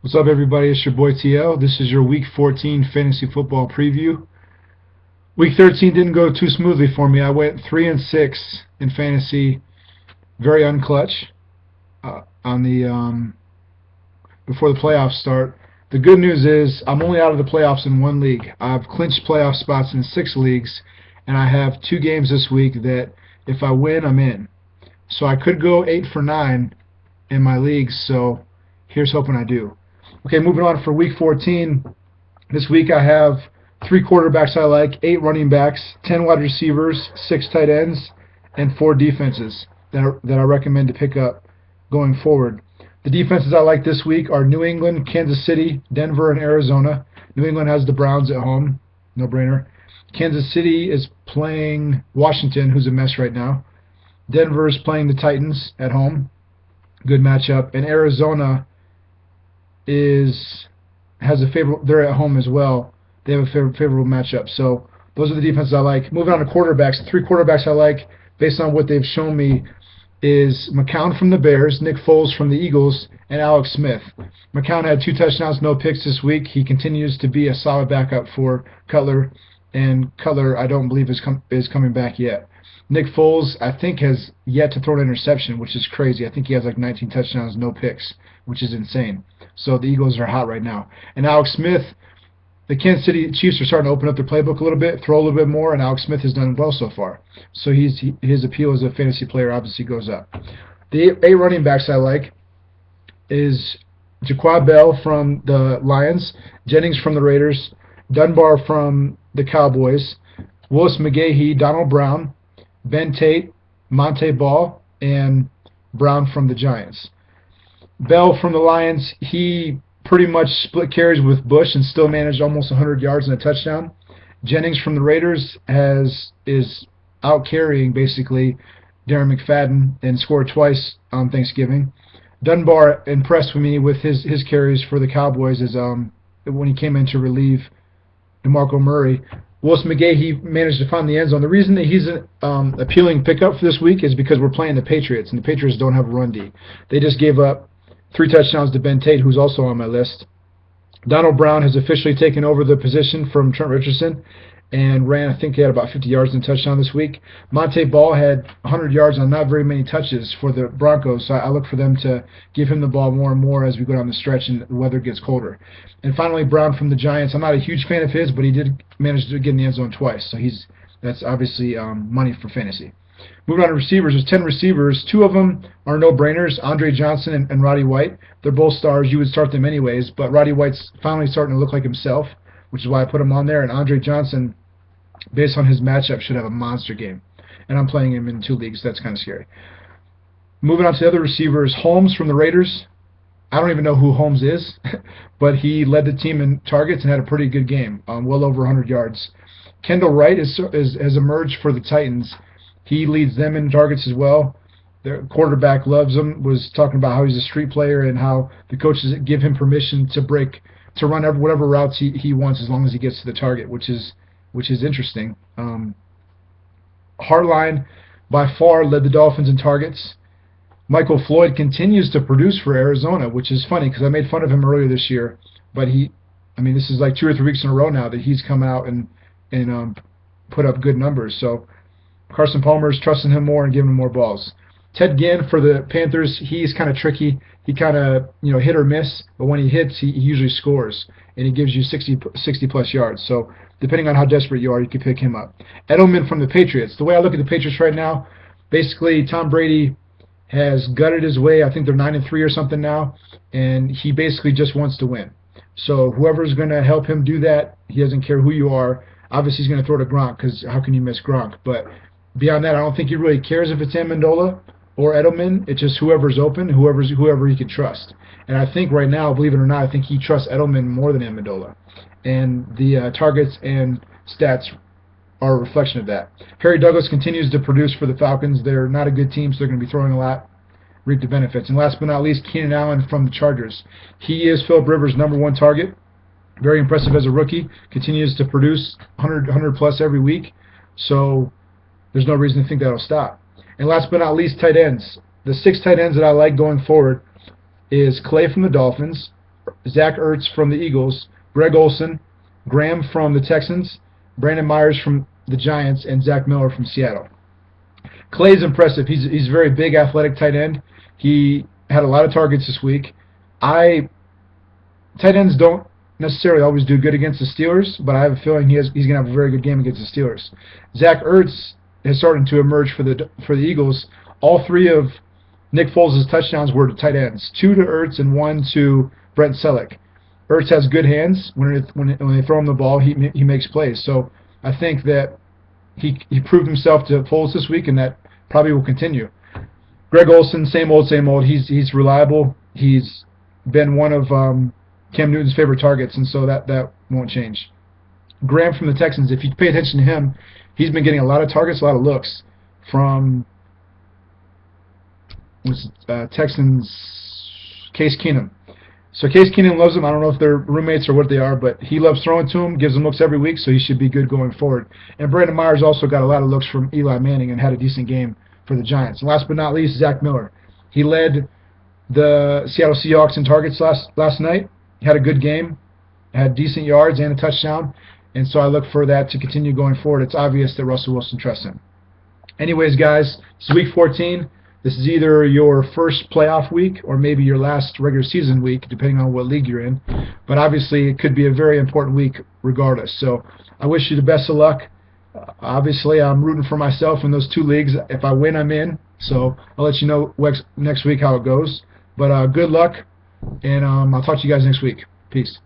What's up, everybody? It's your boy TL. This is your Week 14 fantasy football preview. Week 13 didn't go too smoothly for me. I went 3-6 in fantasy, very unclutch on the before the playoffs start. The good news is I'm only out of the playoffs in one league. I've clinched playoff spots in 6 leagues, and I have 2 games this week that if I win, I'm in. So I could go 8 for 9 in my leagues. So here's hoping I do. Okay, moving on for Week 14. This week I have 3 quarterbacks I like, 8 running backs, 10 wide receivers, 6 tight ends, and 4 defenses that I recommend to pick up going forward. The defenses I like this week are New England, Kansas City, Denver, and Arizona. New England has the Browns at home, no brainer. Kansas City is playing Washington, who's a mess right now. Denver is playing the Titans at home, good matchup, and Arizona has a favorable. They're at home as well. They have a favorable matchup. So those are the defenses I like. Moving on to quarterbacks, 3 quarterbacks I like based on what they've shown me is McCown from the Bears, Nick Foles from the Eagles, and Alex Smith. McCown had 2 touchdowns, no picks this week. He continues to be a solid backup for Cutler, and Cutler I don't believe is coming back yet. Nick Foles, I think, has yet to throw an interception, which is crazy. I think he has like 19 touchdowns, no picks, which is insane. So the Eagles are hot right now. And Alex Smith, the Kansas City Chiefs are starting to open up their playbook a little bit, throw a little bit more, and Alex Smith has done well so far. So his appeal as a fantasy player obviously goes up. The 8 running backs I like is Jaquan Bell from the Lions, Jennings from the Raiders, Dunbar from the Cowboys, Willis McGahee, Donald Brown, Ben Tate, Monte Ball, and Brown from the Giants. Bell from the Lions, he pretty much split carries with Bush and still managed almost 100 yards and a touchdown. Jennings from the Raiders is out carrying basically Darren McFadden and scored twice on Thanksgiving. Dunbar impressed me with his carries for the Cowboys as when he came in to relieve DeMarco Murray. Willis McGahee managed to find the end zone. The reason that he's an appealing pickup for this week is because we're playing the Patriots, and the Patriots don't have a run D. They just gave up 3 touchdowns to Ben Tate, who's also on my list. Donald Brown has officially taken over the position from Trent Richardson and ran, I think he had about 50 yards and a touchdown this week. Monte Ball had 100 yards on not very many touches for the Broncos, so I look for them to give him the ball more and more as we go down the stretch and the weather gets colder. And finally, Brown from the Giants. I'm not a huge fan of his, but he did manage to get in the end zone twice, so that's obviously money for fantasy. Moving on to receivers, there's 10 receivers. 2 of them are no-brainers, Andre Johnson and Roddy White. They're both stars. You would start them anyways, but Roddy White's finally starting to look like himself, which is why I put him on there. And Andre Johnson, based on his matchup, should have a monster game. And I'm playing him in 2 leagues. That's kind of scary. Moving on to the other receivers, Holmes from the Raiders. I don't even know who Holmes is, but he led the team in targets and had a pretty good game, well over 100 yards. Kendall Wright has emerged for the Titans. He leads them in targets as well. Their quarterback loves him, was talking about how he's a street player and how the coaches give him permission to run whatever routes he wants as long as he gets to the target, which is interesting. Hartline by far led the Dolphins in targets. Michael Floyd continues to produce for Arizona, which is funny because I made fun of him earlier this year, but this is like 2 or 3 weeks in a row now that he's come out and put up good numbers. So Carson Palmer's trusting him more and giving him more balls. Ted Ginn for the Panthers, he's kind of tricky. He kind of hit or miss, but when he hits, he usually scores, and he gives you 60 plus yards. So depending on how desperate you are, you can pick him up. Edelman from the Patriots. The way I look at the Patriots right now, basically Tom Brady has gutted his way. I think they're 9-3 or something now, and he basically just wants to win. So whoever's going to help him do that, he doesn't care who you are. Obviously, he's going to throw to Gronk because how can you miss Gronk? But beyond that, I don't think he really cares if it's Amendola or Edelman. It's just whoever's open, whoever he can trust. And I think right now, believe it or not, I think he trusts Edelman more than Amendola. And the targets and stats are a reflection of that. Harry Douglas continues to produce for the Falcons. They're not a good team, so they're going to be throwing a lot, reap the benefits. And last but not least, Keenan Allen from the Chargers. He is Philip Rivers' #1 target. Very impressive as a rookie. Continues to produce 100 plus every week. So there's no reason to think that'll stop. And last but not least, tight ends. The 6 tight ends that I like going forward is Clay from the Dolphins, Zach Ertz from the Eagles, Greg Olsen, Graham from the Texans, Brandon Myers from the Giants, and Zach Miller from Seattle. Clay's impressive. He's a very big, athletic tight end. He had a lot of targets this week. Tight ends don't necessarily always do good against the Steelers, but I have a feeling he's going to have a very good game against the Steelers. Zach Ertz is starting to emerge for the Eagles. All 3 of Nick Foles' touchdowns were to tight ends, 2 to Ertz and 1 to Brent Selleck. Ertz has good hands. When they throw him the ball, he makes plays. So I think that he proved himself to Foles this week, and that probably will continue. Greg Olsen, same old, same old. He's reliable. He's been one of Cam Newton's favorite targets, and so that won't change. Graham from the Texans, if you pay attention to him, he's been getting a lot of targets, a lot of looks from Texans' Case Keenum. So Case Keenum loves him. I don't know if they're roommates or what they are, but he loves throwing to him, gives him looks every week, so he should be good going forward. And Brandon Myers also got a lot of looks from Eli Manning and had a decent game for the Giants. And last but not least, Zach Miller. He led the Seattle Seahawks in targets last night. He had a good game, had decent yards and a touchdown, and so I look for that to continue going forward. It's obvious that Russell Wilson trusts him. Anyways, guys, it's week 14. This is either your first playoff week or maybe your last regular season week, depending on what league you're in. But obviously, it could be a very important week regardless. So I wish you the best of luck. Obviously, I'm rooting for myself in those 2 leagues. If I win, I'm in. So I'll let you know next week how it goes. But good luck, and I'll talk to you guys next week. Peace.